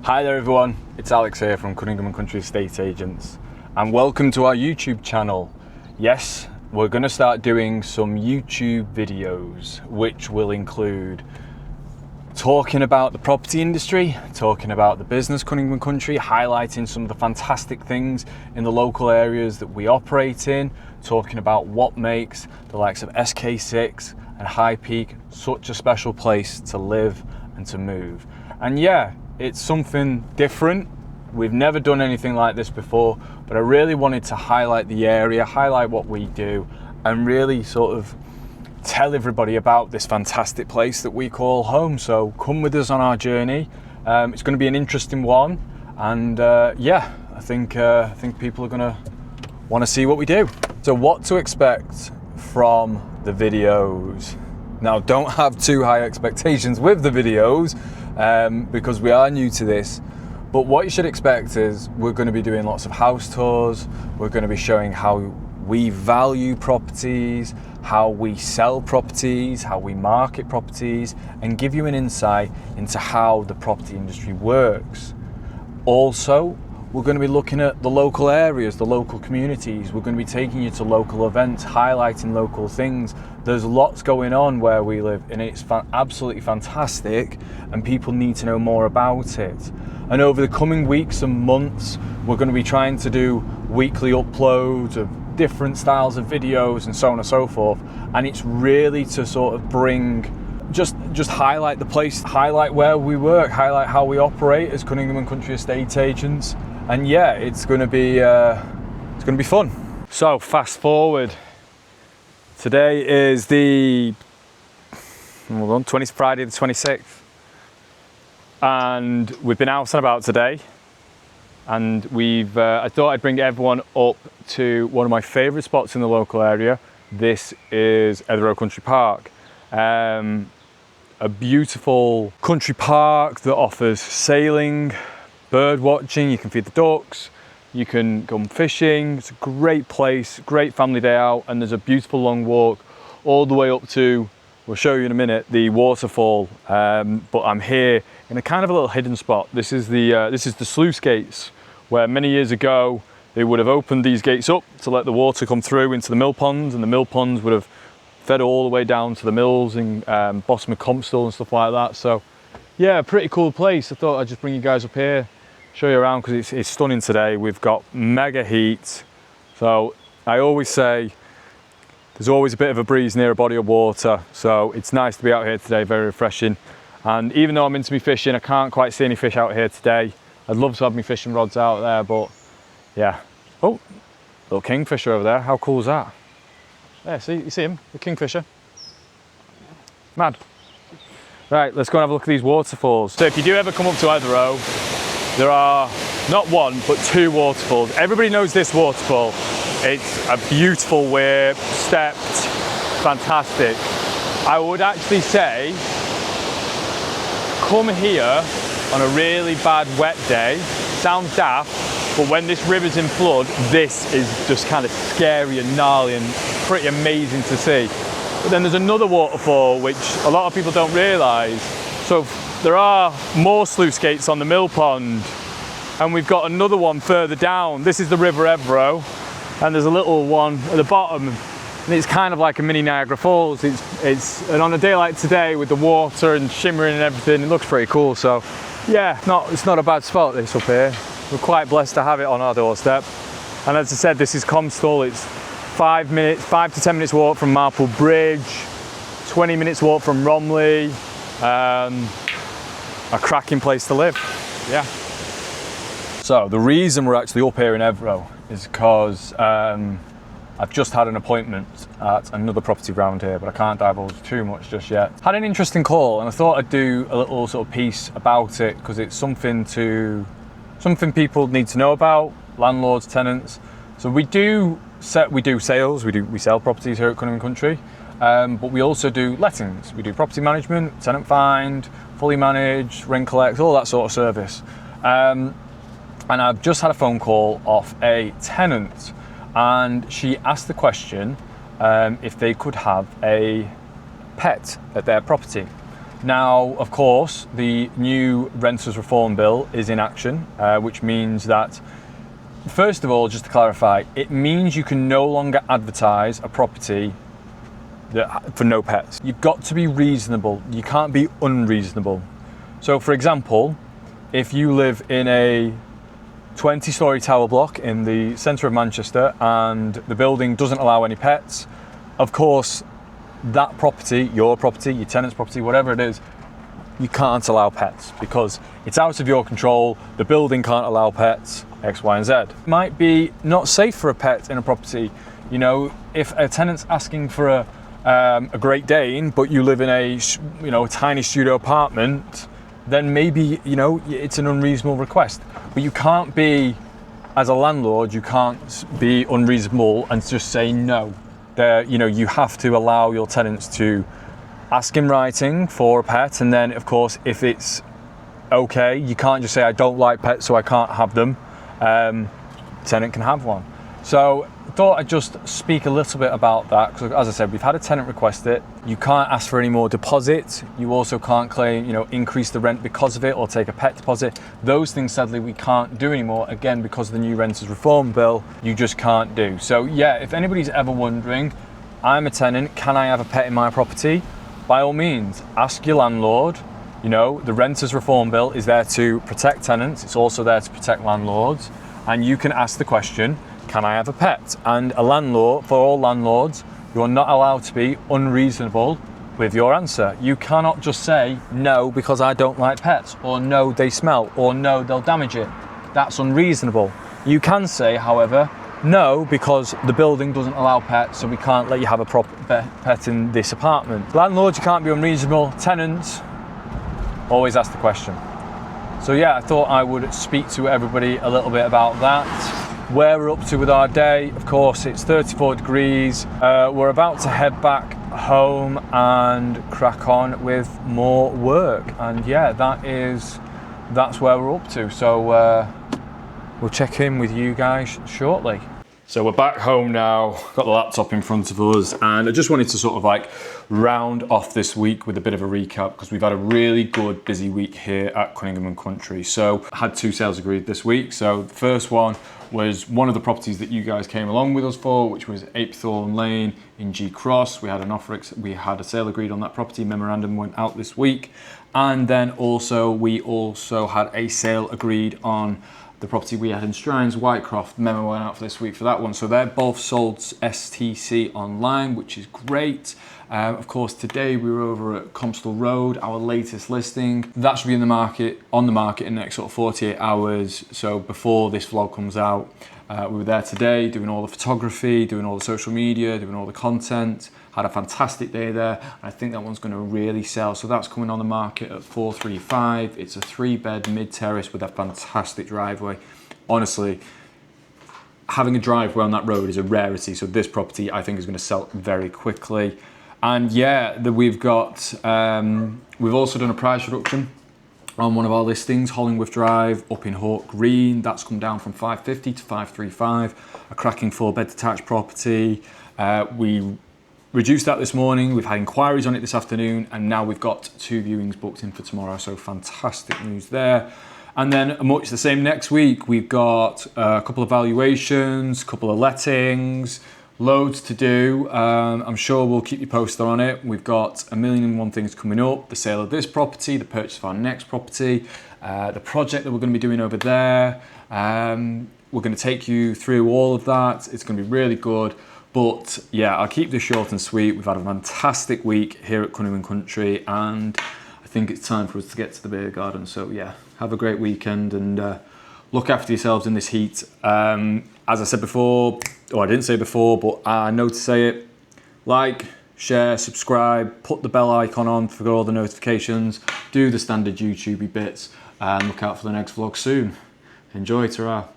Hi there everyone, it's Alex here from Cunningham Country Estate Agents and welcome to our YouTube channel. Yes, we're going to start doing some YouTube videos which will include talking about the property industry, talking about the business Cunningham Country, highlighting some of the fantastic things in the local areas that we operate in, talking about what makes the likes of SK6 and High Peak such a special place to live and to move. And yeah, it's something different. We've never done anything like this before, but I really wanted to highlight the area, highlight what we do, and really sort of tell everybody about this fantastic place that we call home. So come with us on our journey. It's going to be an interesting one, and yeah, I think people are going to want to see what we do. So what to expect from the videos? Now, don't have too high expectations with the videos because we are new to this. But what you should expect is we're going to be doing lots of house tours. We're going to be showing how we value properties, how we sell properties, how we market properties, and give you an insight into how the property industry works. Also, we're going to be looking at the local areas, the local communities. We're going to be taking you to local events, highlighting local things. There's lots going on where we live, and it's absolutely fantastic, and people need to know more about it. And over the coming weeks and months, we're going to be trying to do weekly uploads of different styles of videos and so on and so forth. And it's really to sort of bring, just highlight the place, highlight where we work, highlight how we operate as Cunningham Country Estate Agents. And yeah, it's going to be fun. So fast forward. Today is Friday the 26th. And we've been out and about today, and I thought I'd bring everyone up to one of my favourite spots in the local area. This is Etherow Country Park, a beautiful country park that offers sailing, bird watching. You can feed the ducks, you can go fishing. It's a great place, great family day out, and there's a beautiful long walk all the way up to, we'll show you in a minute, the waterfall. But I'm here in a kind of a little hidden spot. This is the sluice gates, where many years ago they would have opened these gates up to let the water come through into the mill ponds, and the mill ponds would have fed all the way down to the mills in Bottom of Compstill and stuff like that. So yeah, pretty cool place. I thought I'd just bring you guys up here, show you around, because it's stunning today. We've got mega heat. So I always say there's always a bit of a breeze near a body of water, so it's nice to be out here today, very refreshing. And even though I'm into me fishing, I can't quite see any fish out here today. I'd love to have my fishing rods out there, but yeah. Oh, little kingfisher over there, how cool is that? There, see, you see him, the kingfisher? Mad. Right, let's go and have a look at these waterfalls. So if you do ever come up to Etherow, there are not one, but two waterfalls. Everybody knows this waterfall. It's a beautiful weir, stepped, fantastic. I would actually say, come here on a really bad wet day. Sounds daft, but when this river's in flood, this is just kind of scary and gnarly and pretty amazing to see. But then there's another waterfall which a lot of people don't realise. So there are more sluice gates on the mill pond, and we've got another one further down. This is the River Etherow, and there's a little one at the bottom, and it's kind of like a mini Niagara Falls. And on a day like today with the water and shimmering and everything, it looks pretty cool. So yeah, it's not a bad spot, this up here. We're quite blessed to have it on our doorstep. And as I said, this is Compstill. It's 5 to 10 minutes walk from Marple Bridge, 20 minutes walk from Romley. A cracking place to live, yeah. So the reason we're actually up here in Etherow is because I've just had an appointment at another property around here, but I can't divulge too much just yet. Had an interesting call, and I thought I'd do a little sort of piece about it because it's something people need to know about, landlords, tenants. So we do sales, we sell properties here at Cunningham Country, but we also do lettings. We do property management, tenant find, fully managed, rent collect, all that sort of service. And I've just had a phone call off a tenant, and she asked the question if they could have a pet at their property. Now, of course, the new Renters Reform Bill is in action, which means that, first of all, just to clarify, it means you can no longer advertise a property for no pets. You've got to be reasonable. You can't be unreasonable. So, for example, if you live in a 20-storey tower block in the centre of Manchester and the building doesn't allow any pets, of course, that property, your tenant's property, whatever it is, you can't allow pets because it's out of your control. The building can't allow pets, X, Y, and Z. It might be not safe for a pet in a property. You know, if a tenant's asking for a Great Dane, but you live in a tiny studio apartment, then maybe, it's an unreasonable request. But you can't be, as a landlord, you can't be unreasonable and just say no. You have to allow your tenants to ask in writing for a pet, and then, of course, if it's okay, you can't just say, I don't like pets, so I can't have them. Tenant can have one. So I thought I'd just speak a little bit about that, because as I said, we've had a tenant request it. You can't ask for any more deposit. You also can't claim, increase the rent because of it or take a pet deposit. Those things, sadly, we can't do anymore, again, because of the new Renters Reform Bill. You just can't do. So yeah, if anybody's ever wondering, I'm a tenant, can I have a pet in my property? By all means, ask your landlord. The Renters Reform Bill is there to protect tenants. It's also there to protect landlords. And you can ask the question, can I have a pet? And a landlord, for all landlords, you are not allowed to be unreasonable with your answer. You cannot just say no because I don't like pets, or no they smell, or no they'll damage it. That's unreasonable. You can say, however, no because the building doesn't allow pets, so we can't let you have a proper pet in this apartment. Landlords, you can't be unreasonable. Tenants, always ask the question. So yeah, I thought I would speak to everybody a little bit about that. Where we're up to with our day, of course, it's 34 degrees. We're about to head back home and crack on with more work. And yeah, that's where we're up to. So we'll check in with you guys shortly. So we're back home now, got the laptop in front of us, and I just wanted to sort of round off this week with a bit of a recap, because we've had a really good, busy week here at Cunningham Country. So I had 2 sales agreed this week. So the first one was one of the properties that you guys came along with us for, which was Apethorne Lane in G Cross. We had a sale agreed on that property. Memorandum went out this week. And then we also had a sale agreed on the property we had in Strines, Whitecroft. Memo went out for this week for that one. So they're both sold STC online, which is great. Of course, today we were over at Comstall Road, our latest listing. That should be on the market in the next sort of 48 hours. So before this vlog comes out, we were there today doing all the photography, doing all the social media, doing all the content. Had a fantastic day there. And I think that one's going to really sell. So that's coming on the market at 435. It's a 3-bed mid-terrace with a fantastic driveway. Honestly, having a driveway on that road is a rarity. So this property, I think, is going to sell very quickly. And yeah, we've also done a price reduction on one of our listings, Hollingworth Drive up in Hawk Green. That's come down from 550 to 535. A cracking 4-bed detached property. We reduced that this morning. We've had inquiries on it this afternoon, and now we've got 2 viewings booked in for tomorrow. So fantastic news there. And then much the same next week, we've got a couple of valuations, a couple of lettings, loads to do. I'm sure we'll keep you posted on it. We've got a million and one things coming up. The sale of this property, the purchase of our next property, the project that we're going to be doing over there. We're going to take you through all of that. It's going to be really good. But yeah, I'll keep this short and sweet. We've had a fantastic week here at Cunningham Country, and I think it's time for us to get to the beer garden. So yeah, have a great weekend and look after yourselves in this heat. As I said before, or I didn't say before, but I know to say it, like, share, subscribe, put the bell icon on for all the notifications, do the standard YouTubey bits, and look out for the next vlog soon. Enjoy, ta-ra.